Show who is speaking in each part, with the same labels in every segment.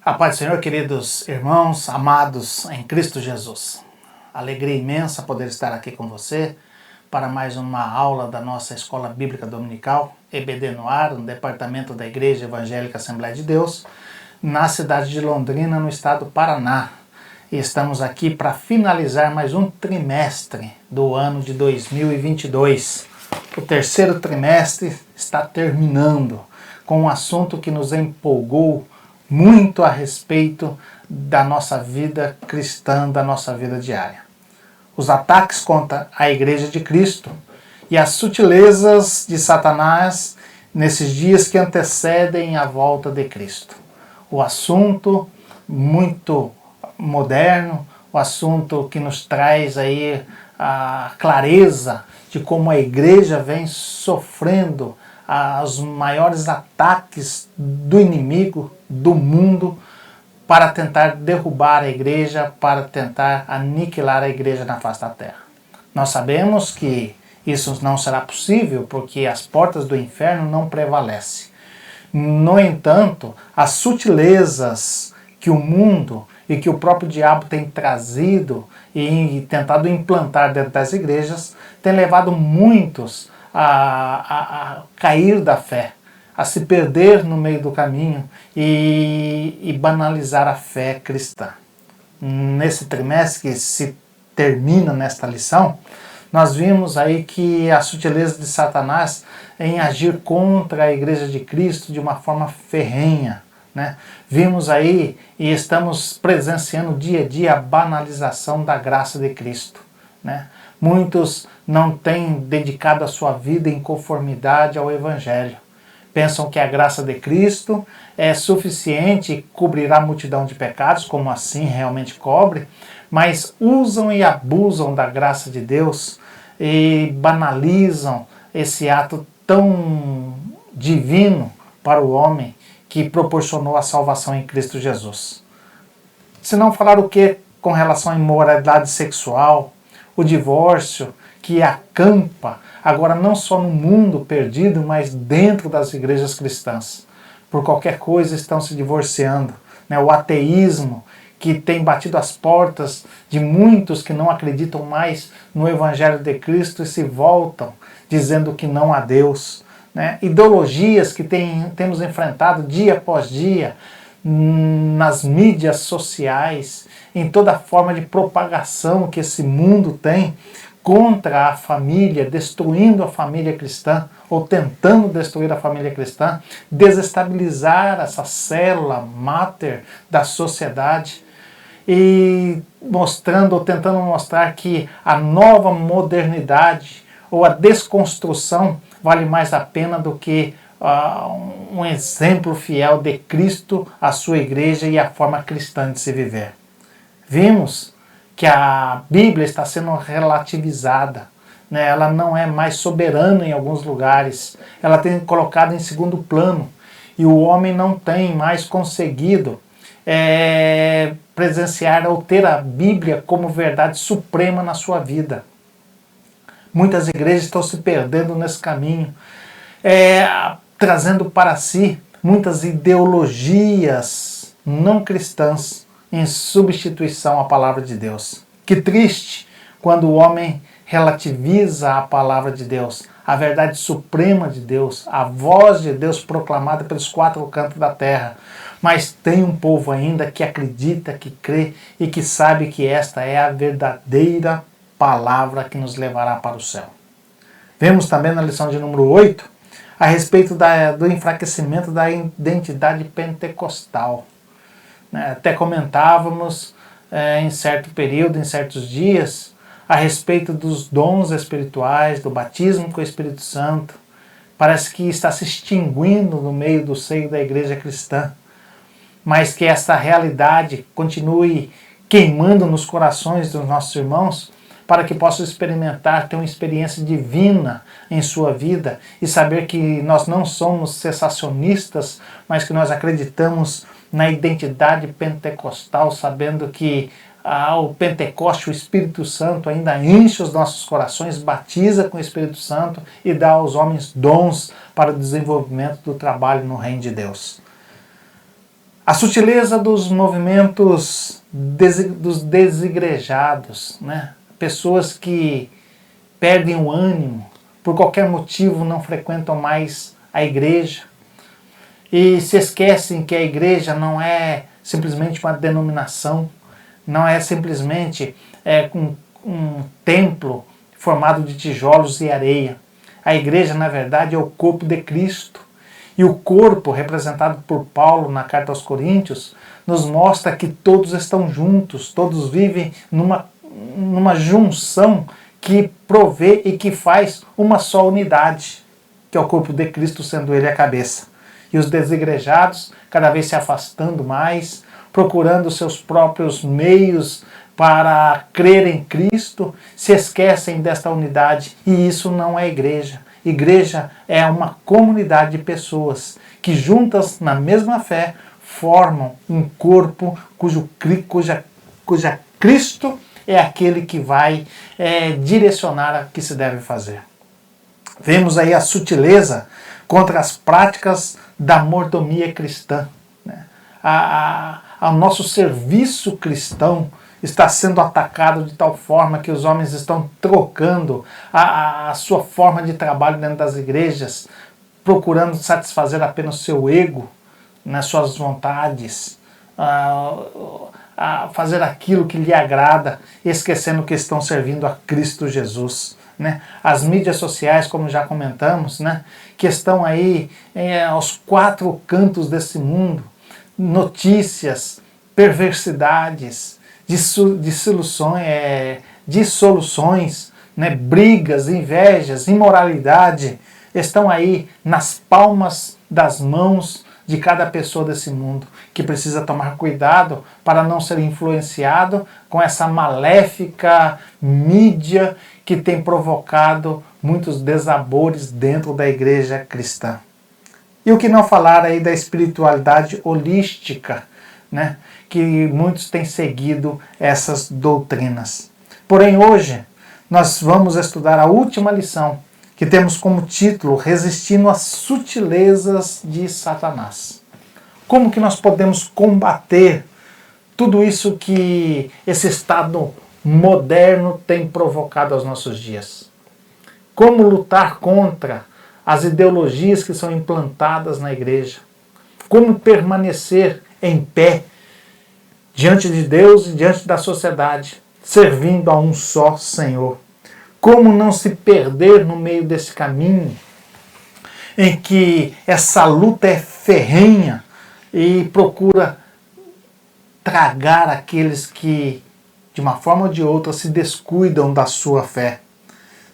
Speaker 1: A paz do Senhor, queridos irmãos, amados em Cristo Jesus. Alegria imensa poder estar aqui com você para mais uma aula da nossa Escola Bíblica Dominical, EBD no Ar, no departamento da Igreja Evangélica Assembleia de Deus, na cidade de Londrina, no estado do Paraná. E estamos aqui para finalizar mais um trimestre do ano de 2022. O terceiro trimestre está terminando com um assunto que nos empolgou muito a respeito da nossa vida cristã, da nossa vida diária. Os ataques contra a Igreja de Cristo e as sutilezas de Satanás nesses dias que antecedem a volta de Cristo. O assunto muito moderno, o assunto que nos traz aí a clareza de como a Igreja vem sofrendo os maiores ataques do inimigo, do mundo, para tentar derrubar a Igreja, para tentar aniquilar a Igreja na face da terra. Nós sabemos que isso não será possível porque as portas do inferno não prevalecem. No entanto, as sutilezas que o mundo e que o próprio diabo tem trazido e tentado implantar dentro das igrejas tem levado muitos a cair da fé, a se perder no meio do caminho e banalizar a fé cristã. Nesse trimestre que se termina nesta lição, nós vimos aí que a sutileza de Satanás em agir contra a Igreja de Cristo de uma forma ferrenha, né? Vimos aí e estamos presenciando dia a dia a banalização da graça de Cristo, né? Muitos não têm dedicado a sua vida em conformidade ao Evangelho. Pensam que a graça de Cristo é suficiente e cobrirá a multidão de pecados, como assim realmente cobre, mas usam e abusam da graça de Deus e banalizam esse ato tão divino para o homem que proporcionou a salvação em Cristo Jesus. Se não falar o que com relação à imoralidade sexual, o divórcio que acampa agora não só no mundo perdido, mas dentro das igrejas cristãs. Por qualquer coisa estão se divorciando, né? O ateísmo que tem batido as portas de muitos que não acreditam mais no Evangelho de Cristo e se voltam dizendo que não há Deus, né? Ideologias que temos enfrentado dia após dia nas mídias sociais, em toda forma de propagação que esse mundo tem contra a família, destruindo a família cristã, ou tentando destruir a família cristã, desestabilizar essa célula máter da sociedade e mostrando ou tentando mostrar que a nova modernidade ou a desconstrução vale mais a pena do que um exemplo fiel de Cristo, a sua igreja e a forma cristã de se viver. Vimos que a Bíblia está sendo relativizada, né? Ela não é mais soberana em alguns lugares, ela tem colocado em segundo plano e o homem não tem mais conseguido presenciar ou ter a Bíblia como verdade suprema na sua vida. Muitas igrejas estão se perdendo nesse caminho, trazendo para si muitas ideologias não cristãs em substituição à palavra de Deus. Que triste quando o homem relativiza a palavra de Deus, a verdade suprema de Deus, a voz de Deus proclamada pelos quatro cantos da terra. Mas tem um povo ainda que acredita, que crê e que sabe que esta é a verdadeira palavra que nos levará para o céu. Vemos também na lição de número 8 a respeito do enfraquecimento da identidade pentecostal. Até comentávamos em certo período, em certos dias, a respeito dos dons espirituais, do batismo com o Espírito Santo. Parece que está se extinguindo no meio do seio da igreja cristã, mas que essa realidade continue queimando nos corações dos nossos irmãos, para que possam experimentar, ter uma experiência divina em sua vida e saber que nós não somos cessacionistas, mas que nós acreditamos na identidade pentecostal, sabendo que o Pentecoste, o Espírito Santo ainda enche os nossos corações, batiza com o Espírito Santo e dá aos homens dons para o desenvolvimento do trabalho no reino de Deus. A sutileza dos movimentos dos desigrejados, né? Pessoas que perdem o ânimo, por qualquer motivo não frequentam mais a igreja e se esquecem que a igreja não é simplesmente uma denominação, não é simplesmente um templo formado de tijolos e areia. A igreja, na verdade, é o corpo de Cristo. E o corpo, representado por Paulo na carta aos Coríntios, nos mostra que todos estão juntos, todos vivem numa junção que provê e que faz uma só unidade, que é o corpo de Cristo, sendo ele a cabeça. E os desigrejados, cada vez se afastando mais, procurando seus próprios meios para crer em Cristo, se esquecem desta unidade. E isso não é igreja. Igreja é uma comunidade de pessoas que juntas na mesma fé formam um corpo cuja Cristo é aquele que vai direcionar o que se deve fazer. Vemos aí a sutileza contra as práticas da mordomia cristã. Né? O nosso serviço cristão está sendo atacado de tal forma que os homens estão trocando a sua forma de trabalho dentro das igrejas, procurando satisfazer apenas o seu ego, nas suas vontades, a fazer aquilo que lhe agrada, esquecendo que estão servindo a Cristo Jesus. Né? As mídias sociais, como já comentamos, né? Que estão aí aos quatro cantos desse mundo, notícias, perversidades, dissoluções, né? Brigas, invejas, imoralidade, estão aí nas palmas das mãos de cada pessoa desse mundo, que precisa tomar cuidado para não ser influenciado com essa maléfica mídia que tem provocado muitos desabores dentro da igreja cristã. E o que não falar aí da espiritualidade holística, né, que muitos têm seguido essas doutrinas. Porém, hoje, nós vamos estudar a última lição, que temos como título Resistindo às sutilezas de Satanás. Como que nós podemos combater tudo isso que esse estado moderno tem provocado aos nossos dias? Como lutar contra as ideologias que são implantadas na igreja? Como permanecer em pé diante de Deus e diante da sociedade, servindo a um só Senhor? Como não se perder no meio desse caminho em que essa luta é ferrenha e procura tragar aqueles que, de uma forma ou de outra, se descuidam da sua fé?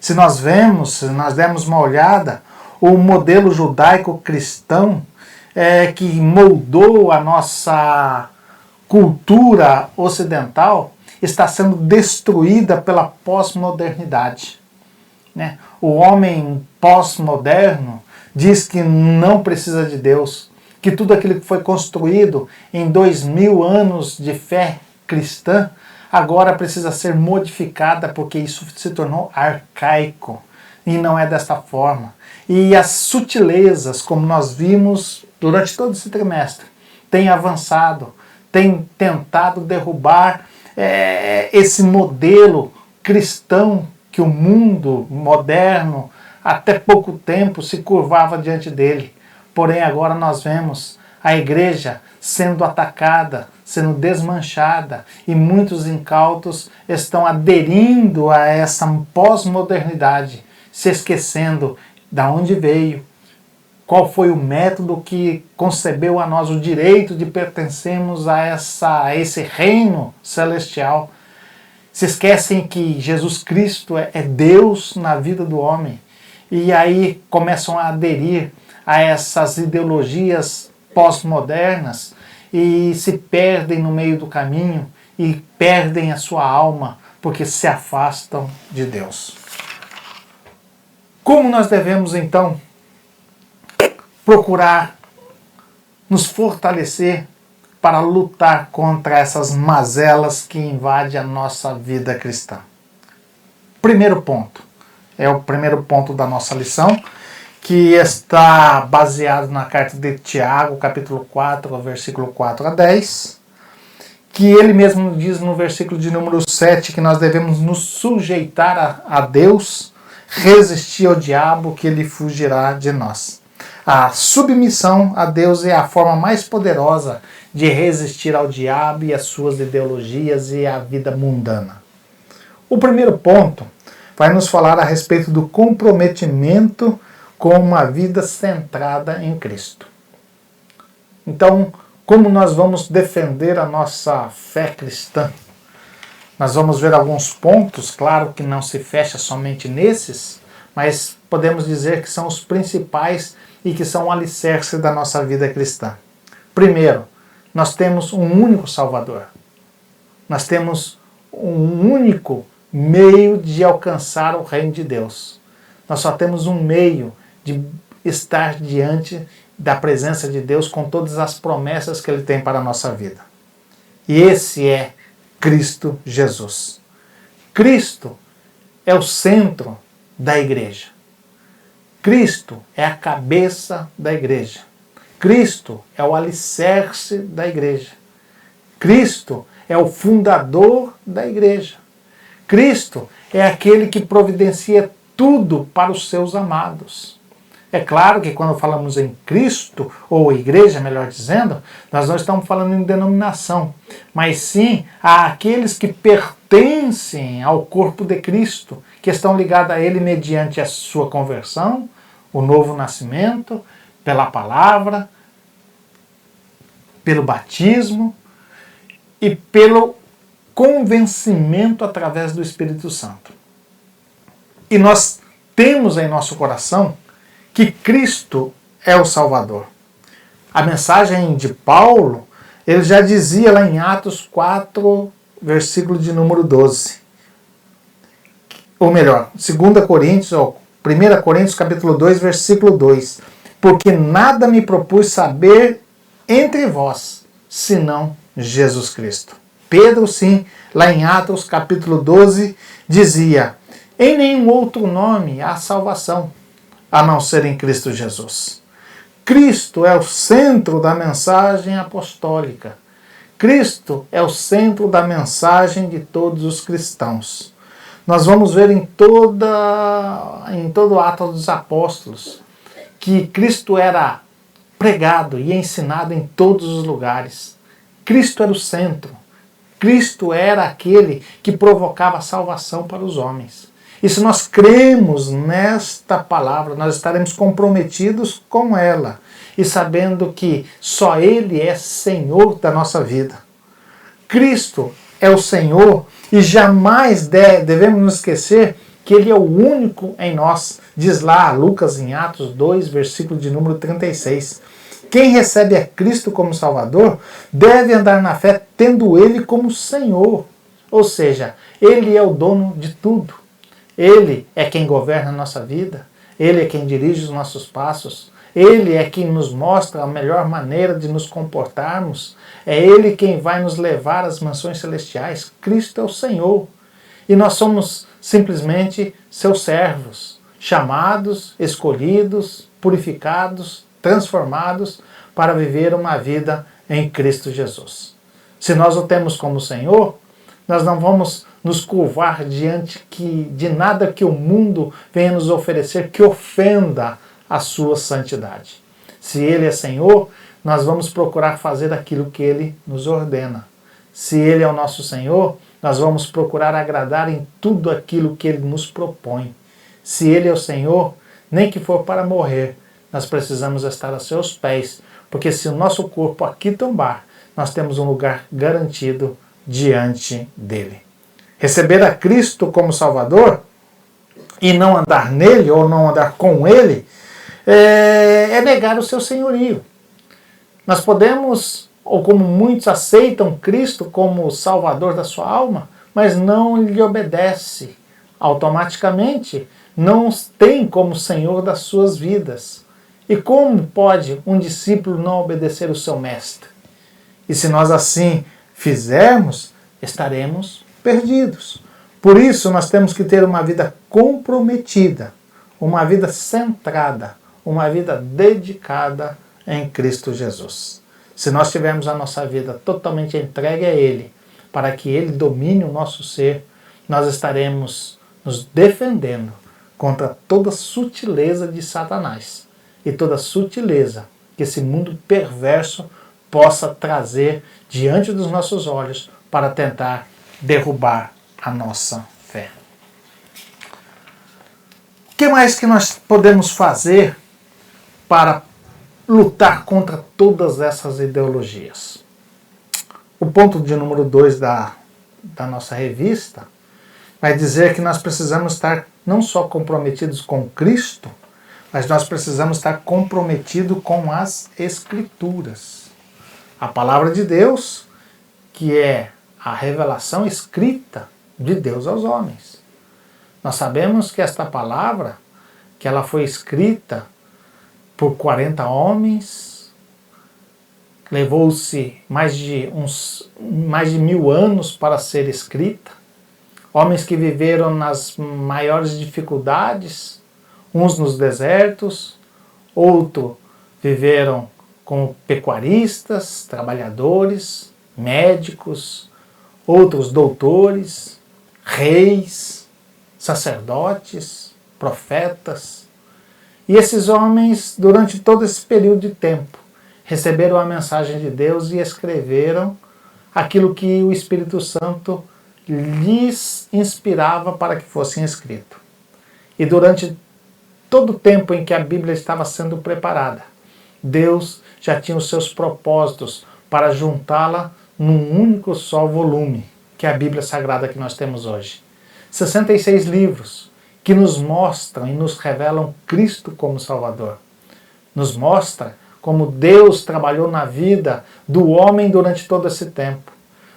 Speaker 1: Se nós dermos uma olhada, o modelo judaico-cristão que moldou a nossa cultura ocidental está sendo destruída pela pós-modernidade. Né? O homem pós-moderno diz que não precisa de Deus, que tudo aquilo que foi construído em 2000 anos de fé cristã agora precisa ser modificada porque isso se tornou arcaico. E não é desta forma. E as sutilezas, como nós vimos durante todo esse trimestre, têm avançado, têm tentado derrubar esse modelo cristão que o mundo moderno até pouco tempo se curvava diante dele. Porém, agora nós vemos a igreja sendo atacada, sendo desmanchada, e muitos incautos estão aderindo a essa pós-modernidade, se esquecendo de onde veio, qual foi o método que concebeu a nós o direito de pertencermos a esse reino celestial. Se esquecem que Jesus Cristo é Deus na vida do homem. E aí começam a aderir a essas ideologias pós-modernas e se perdem no meio do caminho e perdem a sua alma porque se afastam de Deus. Como nós devemos, então, procurar nos fortalecer para lutar contra essas mazelas que invadem a nossa vida cristã? Primeiro ponto, é o primeiro ponto da nossa lição, que está baseado na carta de Tiago, capítulo 4, versículo 4 a 10, que ele mesmo diz no versículo de número 7 que nós devemos nos sujeitar a Deus, resistir ao diabo, que ele fugirá de nós. A submissão a Deus é a forma mais poderosa de resistir ao diabo e às suas ideologias e à vida mundana. O primeiro ponto vai nos falar a respeito do comprometimento com uma vida centrada em Cristo. Então, como nós vamos defender a nossa fé cristã? Nós vamos ver alguns pontos, claro que não se fecha somente nesses, mas podemos dizer que são os principais e que são o alicerce da nossa vida cristã. Primeiro, nós temos um único Salvador. Nós temos um único meio de alcançar o reino de Deus. Nós só temos um meio de estar diante da presença de Deus com todas as promessas que Ele tem para a nossa vida. E esse é Cristo Jesus. Cristo é o centro da igreja. Cristo é a cabeça da igreja. Cristo é o alicerce da igreja. Cristo é o fundador da igreja. Cristo é aquele que providencia tudo para os seus amados. É claro que quando falamos em Cristo, ou igreja, melhor dizendo, nós não estamos falando em denominação, mas sim àqueles que pertencem ao corpo de Cristo, que estão ligados a Ele mediante a sua conversão, o novo nascimento, pela palavra, pelo batismo e pelo convencimento através do Espírito Santo. E nós temos em nosso coração que Cristo é o Salvador. A mensagem de Paulo, ele já dizia lá em Atos 4, versículo de número 12. Ou melhor, 2 Coríntios, ou 1 Coríntios capítulo 2, versículo 2. Porque nada me propus saber entre vós, senão Jesus Cristo. Pedro, sim, lá em Atos capítulo 12, dizia: em nenhum outro nome há salvação, a não ser em Cristo Jesus. Cristo é o centro da mensagem apostólica. Cristo é o centro da mensagem de todos os cristãos. Nós vamos ver em todo o Atos dos Apóstolos que Cristo era pregado e ensinado em todos os lugares. Cristo era o centro. Cristo era aquele que provocava a salvação para os homens. E se nós cremos nesta palavra, nós estaremos comprometidos com ela e sabendo que só Ele é Senhor da nossa vida. Cristo é o Senhor e jamais devemos nos esquecer que Ele é o único em nós. Diz lá Lucas em Atos 2, versículo de número 36. Quem recebe a Cristo como Salvador deve andar na fé tendo Ele como Senhor. Ou seja, Ele é o dono de tudo. Ele é quem governa a nossa vida, Ele é quem dirige os nossos passos, Ele é quem nos mostra a melhor maneira de nos comportarmos, é Ele quem vai nos levar às mansões celestiais. Cristo é o Senhor. E nós somos simplesmente seus servos, chamados, escolhidos, purificados, transformados para viver uma vida em Cristo Jesus. Se nós o temos como Senhor, nós não vamos nos curvar diante de nada que o mundo venha nos oferecer que ofenda a sua santidade. Se Ele é Senhor, nós vamos procurar fazer aquilo que Ele nos ordena. Se Ele é o nosso Senhor, nós vamos procurar agradar em tudo aquilo que Ele nos propõe. Se Ele é o Senhor, nem que for para morrer, nós precisamos estar a seus pés, porque se o nosso corpo aqui tombar, nós temos um lugar garantido diante dEle. Receber a Cristo como Salvador e não andar nele ou não andar com Ele é negar o seu senhorio. Nós podemos, ou como muitos aceitam Cristo como Salvador da sua alma, mas não lhe obedece. Automaticamente não tem como Senhor das suas vidas. E como pode um discípulo não obedecer o seu mestre? E se nós assim fizermos, estaremos perdidos. Por isso nós temos que ter uma vida comprometida, uma vida centrada, uma vida dedicada em Cristo Jesus. Se nós tivermos a nossa vida totalmente entregue a Ele, para que Ele domine o nosso ser, nós estaremos nos defendendo contra toda sutileza de Satanás e toda sutileza que esse mundo perverso possa trazer diante dos nossos olhos para tentar derrubar a nossa fé. O que mais que nós podemos fazer para lutar contra todas essas ideologias? O ponto de número 2 da nossa revista vai dizer que nós precisamos estar não só comprometidos com Cristo, mas nós precisamos estar comprometidos com as Escrituras. A palavra de Deus, que é a revelação escrita de Deus aos homens. Nós sabemos que esta palavra, que ela foi escrita por 40 homens, levou-se mais de 1000 anos para ser escrita, homens que viveram nas maiores dificuldades, uns nos desertos, outros viveram como pecuaristas, trabalhadores, médicos, outros doutores, reis, sacerdotes, profetas. E esses homens, durante todo esse período de tempo, receberam a mensagem de Deus e escreveram aquilo que o Espírito Santo lhes inspirava para que fossem escrito. E durante todo o tempo em que a Bíblia estava sendo preparada, Deus já tinha os seus propósitos para juntá-la num único só volume, que é a Bíblia Sagrada que nós temos hoje. 66 livros que nos mostram e nos revelam Cristo como Salvador. Nos mostra como Deus trabalhou na vida do homem durante todo esse tempo.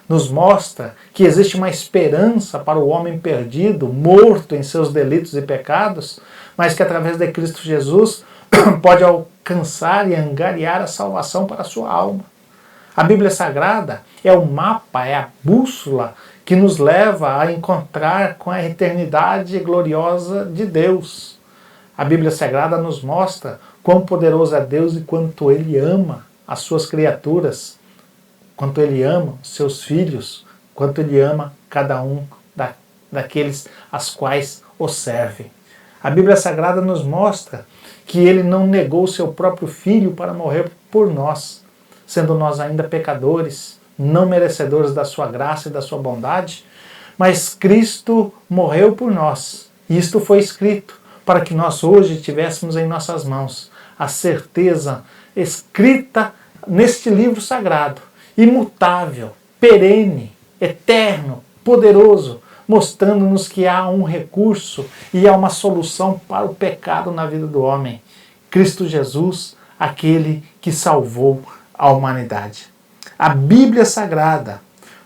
Speaker 1: Nos mostra que existe uma esperança para o homem perdido, morto em seus delitos e pecados, mas que através de Cristo Jesus pode alcançar e angariar a salvação para a sua alma. A Bíblia Sagrada é o mapa, é a bússola que nos leva a encontrar com a eternidade gloriosa de Deus. A Bíblia Sagrada nos mostra quão poderoso é Deus e quanto Ele ama as suas criaturas, quanto Ele ama seus filhos, quanto Ele ama cada um daqueles as quais o serve. A Bíblia Sagrada nos mostra que Ele não negou o seu próprio Filho para morrer por nós, sendo nós ainda pecadores, não merecedores da sua graça e da sua bondade, mas Cristo morreu por nós. E isto foi escrito para que nós hoje tivéssemos em nossas mãos a certeza escrita neste livro sagrado, imutável, perene, eterno, poderoso, mostrando-nos que há um recurso e há uma solução para o pecado na vida do homem. Cristo Jesus, aquele que salvou a humanidade. A Bíblia Sagrada,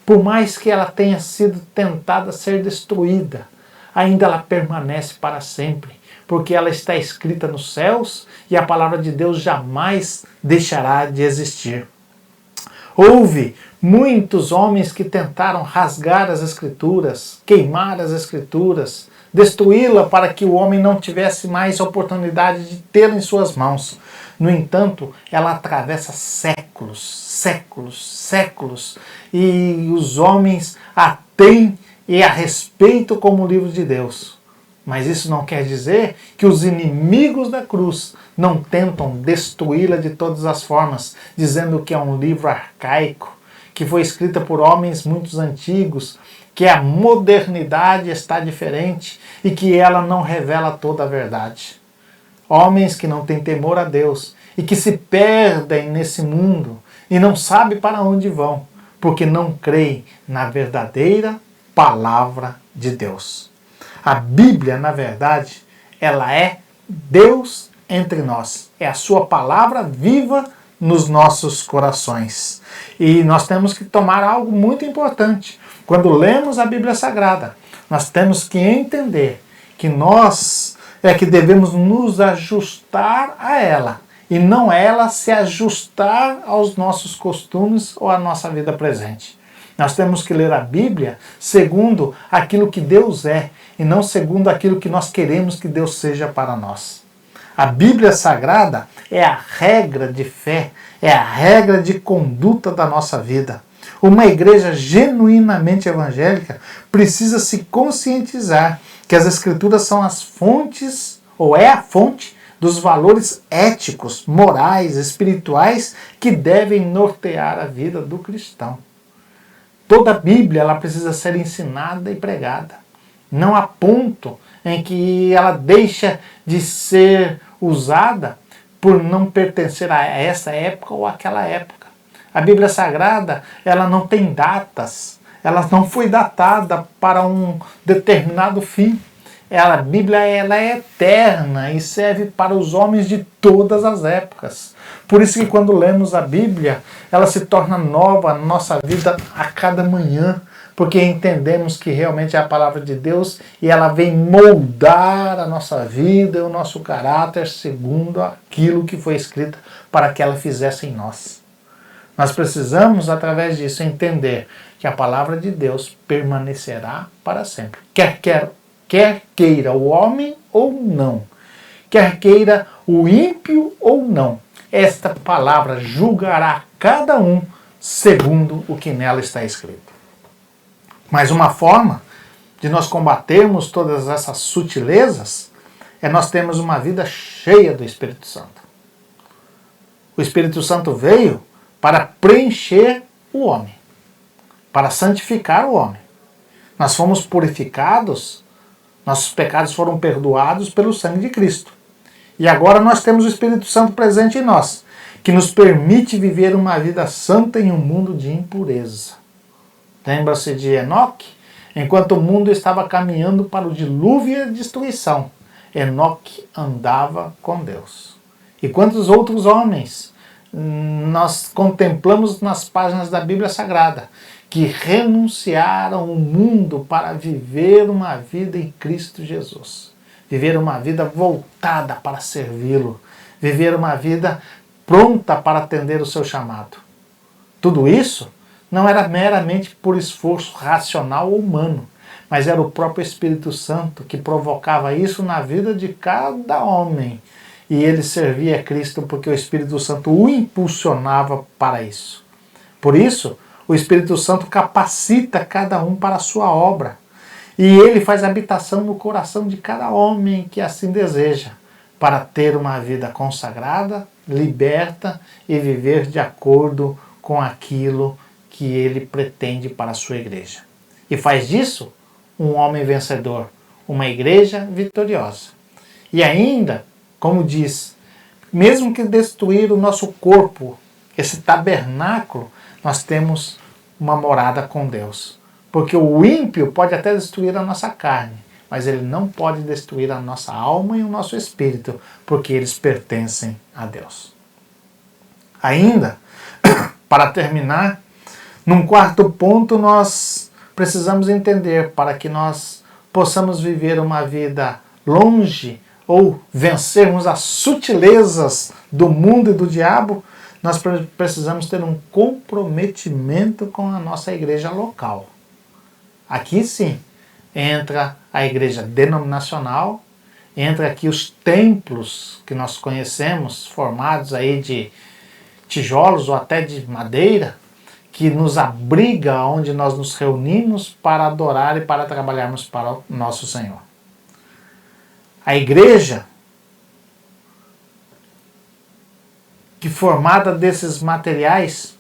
Speaker 1: por mais que ela tenha sido tentada a ser destruída, ainda ela permanece para sempre, porque ela está escrita nos céus e a palavra de Deus jamais deixará de existir. Houve muitos homens que tentaram rasgar as Escrituras, queimar as Escrituras, destruí-la para que o homem não tivesse mais oportunidade de tê-la em suas mãos. No entanto, ela atravessa séculos, e os homens a têm e a respeitam como o livro de Deus. Mas isso não quer dizer que os inimigos da cruz não tentam destruí-la de todas as formas, dizendo que é um livro arcaico, que foi escrita por homens muito antigos, que a modernidade está diferente e que ela não revela toda a verdade. Homens que não têm temor a Deus e que se perdem nesse mundo e não sabem para onde vão, porque não creem na verdadeira palavra de Deus. A Bíblia, na verdade, ela é Deus entre nós. É a sua palavra viva nos nossos corações. E nós temos que tomar algo muito importante. Quando lemos a Bíblia Sagrada, nós temos que entender que nós é que devemos nos ajustar a ela, e não ela se ajustar aos nossos costumes ou à nossa vida presente. Nós temos que ler a Bíblia segundo aquilo que Deus é, e não segundo aquilo que nós queremos que Deus seja para nós. A Bíblia Sagrada é a regra de fé, é a regra de conduta da nossa vida. Uma igreja genuinamente evangélica precisa se conscientizar que as Escrituras são as fontes, ou é a fonte, dos valores éticos, morais, espirituais que devem nortear a vida do cristão. Toda a Bíblia ela precisa ser ensinada e pregada. Não há ponto em que ela deixa de ser usada por não pertencer a essa época ou àquela época. A Bíblia Sagrada ela não tem datas, ela não foi datada para um determinado fim. A Bíblia ela é eterna e serve para os homens de todas as épocas. Por isso que quando lemos a Bíblia, ela se torna nova na nossa vida a cada manhã, porque entendemos que realmente é a palavra de Deus e ela vem moldar a nossa vida e o nosso caráter segundo aquilo que foi escrito para que ela fizesse em nós. Nós precisamos, através disso, entender que a palavra de Deus permanecerá para sempre. Quer queira o homem ou não, quer queira o ímpio ou não, esta palavra julgará cada um segundo o que nela está escrito. Mas uma forma de nós combatermos todas essas sutilezas é nós termos uma vida cheia do Espírito Santo. O Espírito Santo veio para preencher o homem, para santificar o homem. Nós fomos purificados, nossos pecados foram perdoados pelo sangue de Cristo. E agora nós temos o Espírito Santo presente em nós, que nos permite viver uma vida santa em um mundo de impureza. Lembra-se de Enoque? Enquanto o mundo estava caminhando para o dilúvio e a destruição, Enoque andava com Deus. E quantos outros homens nós contemplamos nas páginas da Bíblia Sagrada, que renunciaram o mundo para viver uma vida em Cristo Jesus. Viver uma vida voltada para servi-lo. Viver uma vida pronta para atender o seu chamado. Tudo isso não era meramente por esforço racional ou humano, mas era o próprio Espírito Santo que provocava isso na vida de cada homem. E ele servia a Cristo porque o Espírito Santo o impulsionava para isso. Por isso, o Espírito Santo capacita cada um para a sua obra. E ele faz habitação no coração de cada homem que assim deseja, para ter uma vida consagrada, liberta e viver de acordo com aquilo que ele pretende para a sua igreja. E faz disso um homem vencedor, uma igreja vitoriosa. E ainda, como diz, mesmo que destruir o nosso corpo, esse tabernáculo, nós temos uma morada com Deus. Porque o ímpio pode até destruir a nossa carne, mas ele não pode destruir a nossa alma e o nosso espírito, porque eles pertencem a Deus. Ainda, para terminar, num quarto ponto nós precisamos entender, para que nós possamos viver uma vida longe ou vencermos as sutilezas do mundo e do diabo, nós precisamos ter um comprometimento com a nossa igreja local. Aqui sim, entra a igreja denominacional, entra aqui os templos que nós conhecemos, formados aí de tijolos ou até de madeira, que nos abriga onde nós nos reunimos para adorar e para trabalharmos para o nosso Senhor. A igreja, que formada desses materiais,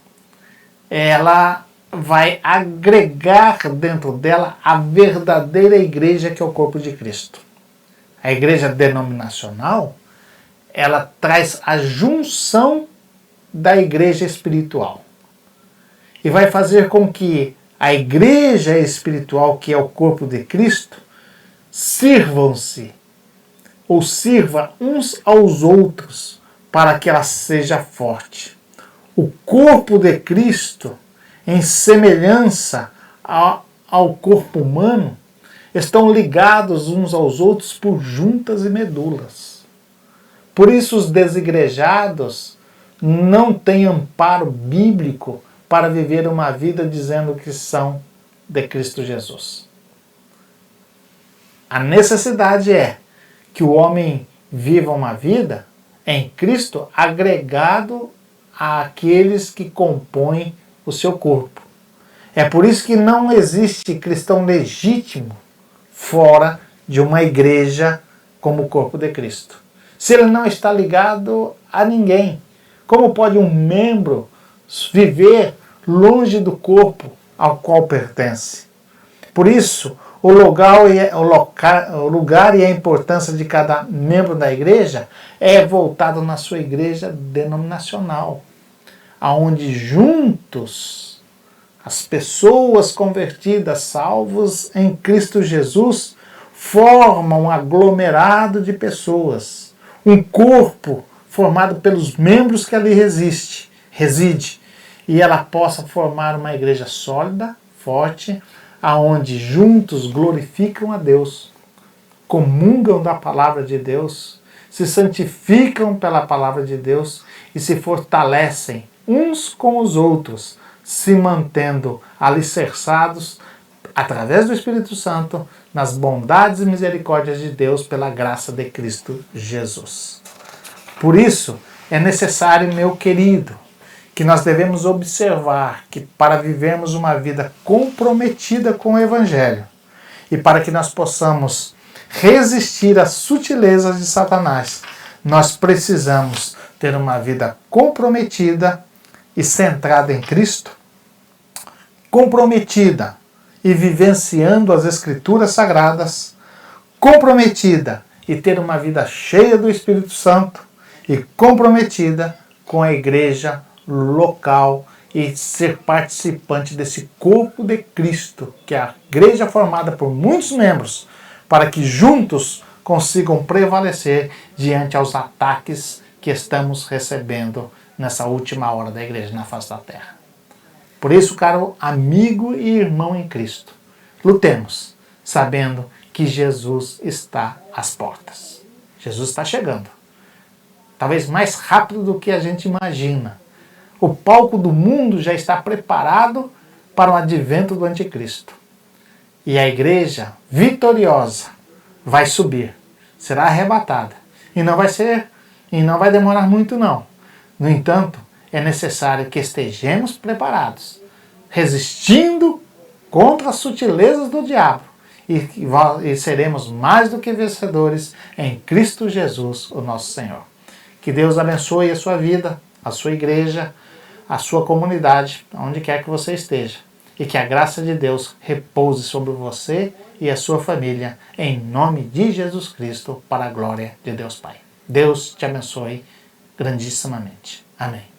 Speaker 1: ela vai agregar dentro dela a verdadeira igreja que é o corpo de Cristo. A igreja denominacional, ela traz a junção da igreja espiritual. E vai fazer com que a igreja espiritual, que é o corpo de Cristo, sirvam-se ou sirva uns aos outros para que ela seja forte. O corpo de Cristo, em semelhança ao corpo humano, estão ligados uns aos outros por juntas e medulas. Por isso os desigrejados não têm amparo bíblico para viver uma vida dizendo que são de Cristo Jesus. A necessidade é que o homem viva uma vida em Cristo agregado àqueles que compõem o seu corpo. É por isso que não existe cristão legítimo fora de uma igreja como o corpo de Cristo. Se ele não está ligado a ninguém, como pode um membro viver longe do corpo ao qual pertence? Por isso, o lugar e a importância de cada membro da igreja é voltado na sua igreja denominacional, aonde juntos as pessoas convertidas, salvos em Cristo Jesus, formam um aglomerado de pessoas, um corpo formado pelos membros que ali reside, e ela possa formar uma igreja sólida, forte, aonde juntos glorificam a Deus, comungam da palavra de Deus, se santificam pela palavra de Deus e se fortalecem uns com os outros, se mantendo alicerçados através do Espírito Santo nas bondades e misericórdias de Deus pela graça de Cristo Jesus. Por isso, é necessário, meu querido, que nós devemos observar que para vivermos uma vida comprometida com o Evangelho e para que nós possamos resistir às sutilezas de Satanás, nós precisamos ter uma vida comprometida e centrada em Cristo, comprometida e vivenciando as Escrituras Sagradas, comprometida e ter uma vida cheia do Espírito Santo e comprometida com a igreja local e ser participante desse corpo de Cristo, que é a igreja formada por muitos membros, para que juntos consigam prevalecer diante aos ataques que estamos recebendo nessa última hora da igreja na face da terra. Por isso, caro amigo e irmão em Cristo, lutemos, sabendo que Jesus está às portas. Jesus está chegando. Talvez mais rápido do que a gente imagina. O palco do mundo já está preparado para o advento do anticristo. E a igreja vitoriosa vai subir, será arrebatada. E não vai demorar muito não. No entanto, é necessário que estejamos preparados, resistindo contra as sutilezas do diabo. E seremos mais do que vencedores em Cristo Jesus, o nosso Senhor. Que Deus abençoe a sua vida, a sua igreja, a sua comunidade, onde quer que você esteja. E que a graça de Deus repouse sobre você e a sua família, em nome de Jesus Cristo, para a glória de Deus Pai. Deus te abençoe grandissimamente. Amém.